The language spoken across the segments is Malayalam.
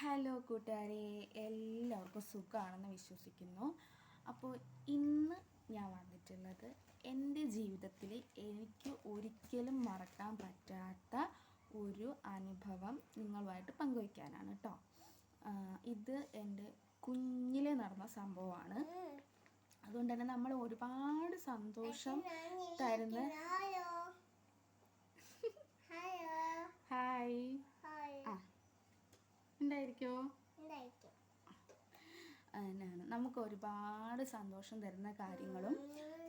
ഹലോ കൂട്ടുകാരെ, എല്ലാവർക്കും സുഖമാണെന്ന് വിശ്വസിക്കുന്നു. അപ്പോൾ ഇന്ന് ഞാൻ വന്നിട്ടുള്ളത് എൻ്റെ ജീവിതത്തിൽ എനിക്ക് ഒരിക്കലും മറക്കാൻ പറ്റാത്ത ഒരു അനുഭവം നിങ്ങളുമായിട്ട് പങ്കുവയ്ക്കാനാണ് കേട്ടോ. ഇത് എൻ്റെ കുഞ്ഞിലെ നടന്ന സംഭവമാണ്. അതുകൊണ്ട് തന്നെ നമ്മൾ ഒരുപാട് സന്തോഷം തരുന്ന ഹായ് ഉണ്ടായിരിക്കോ അതിനാണ് നമുക്ക് ഒരുപാട് സന്തോഷം തരുന്ന കാര്യങ്ങളും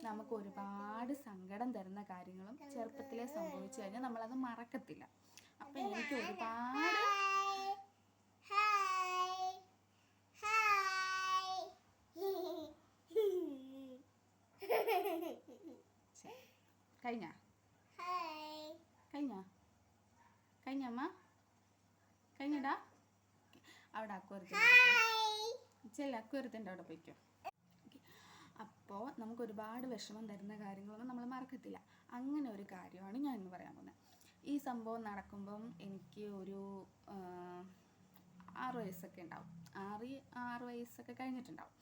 നമുക്ക് ഒരുപാട് സങ്കടം തരുന്ന കാര്യങ്ങളും ചെറുപ്പത്തിലെ സംഭവിച്ചു കഴിഞ്ഞാൽ നമ്മളത് മറക്കത്തില്ല. അപ്പം എനിക്ക് ഒരുപാട് കഴിഞ്ഞമ്മ കഴിഞ്ഞടാ അവിടെ അക്വരത്തിൻ്റെ അവിടെ പോയിക്കോ. അപ്പോൾ നമുക്ക് ഒരുപാട് വിഷമം തരുന്ന കാര്യങ്ങളൊന്നും നമ്മൾ മറക്കത്തില്ല. അങ്ങനെ ഒരു കാര്യമാണ് ഞാൻ ഇന്ന് പറയാൻ പോകുന്നത്. ഈ സംഭവം നടക്കുമ്പം എനിക്ക് ഒരു 6 വയസ്സൊക്കെ ഉണ്ടാവും. 6 വയസ്സൊക്കെ കഴിഞ്ഞിട്ടുണ്ടാവും.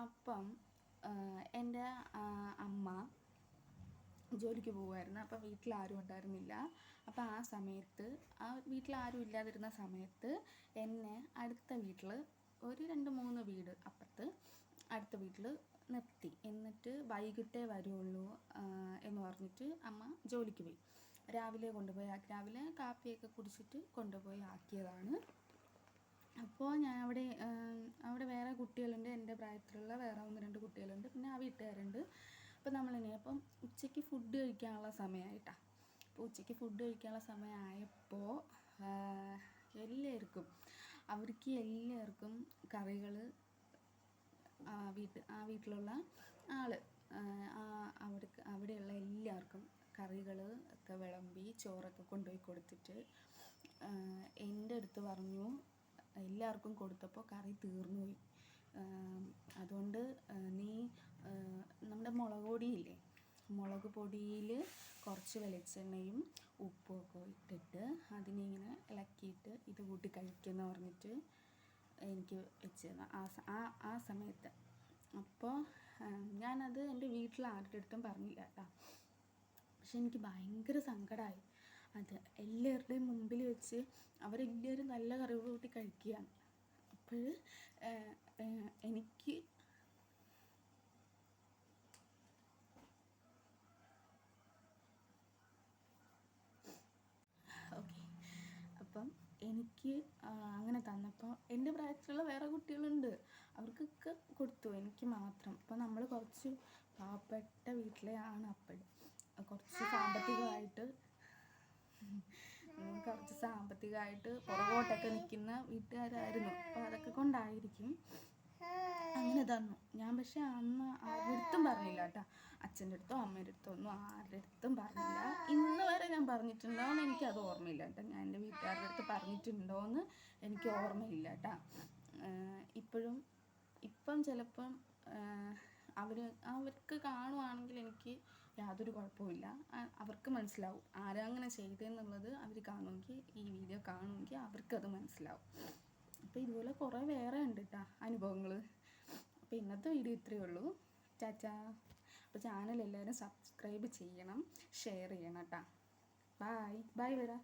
അപ്പം എൻ്റെ അമ്മ ജോലിക്ക് പോകുമായിരുന്നു. അപ്പം വീട്ടിലാരും ഉണ്ടായിരുന്നില്ല. അപ്പം ആ സമയത്ത് വീട്ടിൽ ആരും ഇല്ലാതിരുന്ന സമയത്ത് എന്നെ അടുത്ത വീട്ടിൽ ഒരു 2-3 വീട് അപ്പുറത്ത് അടുത്ത വീട്ടിൽ നിർത്തി. എന്നിട്ട് വൈകിട്ടേ വരുള്ളൂ എന്ന് പറഞ്ഞിട്ട് അമ്മ ജോലിക്ക് പോയി. രാവിലെ കാപ്പിയൊക്കെ കുടിച്ചിട്ട് കൊണ്ടുപോയി ആക്കിയതാണ്. അപ്പോൾ ഞാൻ അവിടെ വേറെ കുട്ടികളുണ്ട്, എൻ്റെ പ്രായത്തിലുള്ള വേറെ 1-2 കുട്ടികളുണ്ട്, പിന്നെ ആ വീട്ടുകാരുണ്ട്. അപ്പോൾ അപ്പം ഉച്ചയ്ക്ക് ഫുഡ് കഴിക്കാനുള്ള സമയമായിട്ടാണ്. അപ്പോൾ ഉച്ചയ്ക്ക് ഫുഡ് കഴിക്കാനുള്ള സമയമായപ്പോൾ എല്ലാവർക്കും കറികൾ ആ വീട്ടിലുള്ള അവിടെയുള്ള എല്ലാവർക്കും കറികൾ ഒക്കെ വിളമ്പി ചോറൊക്കെ കൊണ്ടുപോയി കൊടുത്തിട്ട് എൻ്റെ അടുത്ത് പറഞ്ഞു, എല്ലാവർക്കും കൊടുത്തപ്പോൾ കറി തീർന്നു പോയി, അതുകൊണ്ട് നീ നമ്മുടെ മുളക് പൊടിയിൽ കുറച്ച് വെളിച്ചെണ്ണയും ഉപ്പുമൊക്കെ ഇട്ടിട്ട് അതിനിങ്ങനെ ഇളക്കിയിട്ട് ഇത് കൂട്ടി കഴിക്കുമെന്ന് പറഞ്ഞിട്ട് എനിക്ക് വെച്ച് തന്നു ആ സമയത്ത്. അപ്പോൾ ഞാനത് എൻ്റെ വീട്ടിൽ ആരുടെ അടുത്തും പറഞ്ഞില്ല കേട്ടോ. പക്ഷെ എനിക്ക് ഭയങ്കര സങ്കടമായി. അത് എല്ലാവരുടെയും മുമ്പിൽ വെച്ച് അവരെല്ലാവരും നല്ല കറികൾ കൂട്ടി കഴിക്കുകയാണ്. അപ്പോൾ എനിക്ക് അപ്പം എനിക്ക് അങ്ങനെ തന്നപ്പോൾ എൻ്റെ പ്രായത്തിലുള്ള വേറെ കുട്ടികളുണ്ട്, അവർക്കൊക്കെ കൊടുത്തു, എനിക്ക് മാത്രം. അപ്പോൾ നമ്മൾ കുറച്ച് പാവപ്പെട്ട വീട്ടിലെയാണ് അപ്പോഴും കുറച്ച് സാമ്പത്തികമായിട്ട് പുറകോട്ടൊക്കെ നിൽക്കുന്ന വീട്ടുകാരായിരുന്നു. അപ്പോൾ അതൊക്കെ കൊണ്ടായിരിക്കും അങ്ങനെ തന്നു. ഞാൻ പക്ഷെ അന്ന് ആരുടെ അടുത്തും പറഞ്ഞില്ല കേട്ടോ. അച്ഛൻ്റെ അടുത്തോ അമ്മയുടെ അടുത്തോ ഒന്നും ആരുടെ അടുത്തും പറഞ്ഞില്ല. ഇന്ന് വരെ ഞാൻ പറഞ്ഞിട്ടുണ്ടോയെന്ന് എനിക്കത് ഓർമ്മയില്ല കേട്ടോ. ഞാൻ എൻ്റെ വീട്ടുകാരുടെ അടുത്ത് പറഞ്ഞിട്ടുണ്ടോയെന്ന് എനിക്ക് ഓർമ്മയില്ല കേട്ടോ. ഇപ്പം ചിലപ്പം അവർക്ക് കാണുവാണെങ്കിൽ എനിക്ക് യാതൊരു കുഴപ്പമില്ല. അവർക്ക് മനസ്സിലാവും ആരാ അങ്ങനെ ചെയ്തതെന്നുള്ളത്. അവർ കാണുമെങ്കിൽ ഈ വീഡിയോ കാണുമെങ്കിൽ അവർക്കത് മനസ്സിലാവും. അപ്പോൾ ഇതുപോലെ കുറേ വേറെ ഉണ്ട് കേട്ടോ അനുഭവങ്ങൾ. അപ്പോൾ ഇന്നത്തെ വീഡിയോ ഇത്രയേ ഉള്ളൂ. ചാച്ചാ. അപ്പോൾ ചാനൽ എല്ലാവരും സബ്സ്ക്രൈബ് ചെയ്യണം, ഷെയർ ചെയ്യണം കേട്ടോ. ബൈ വരാം.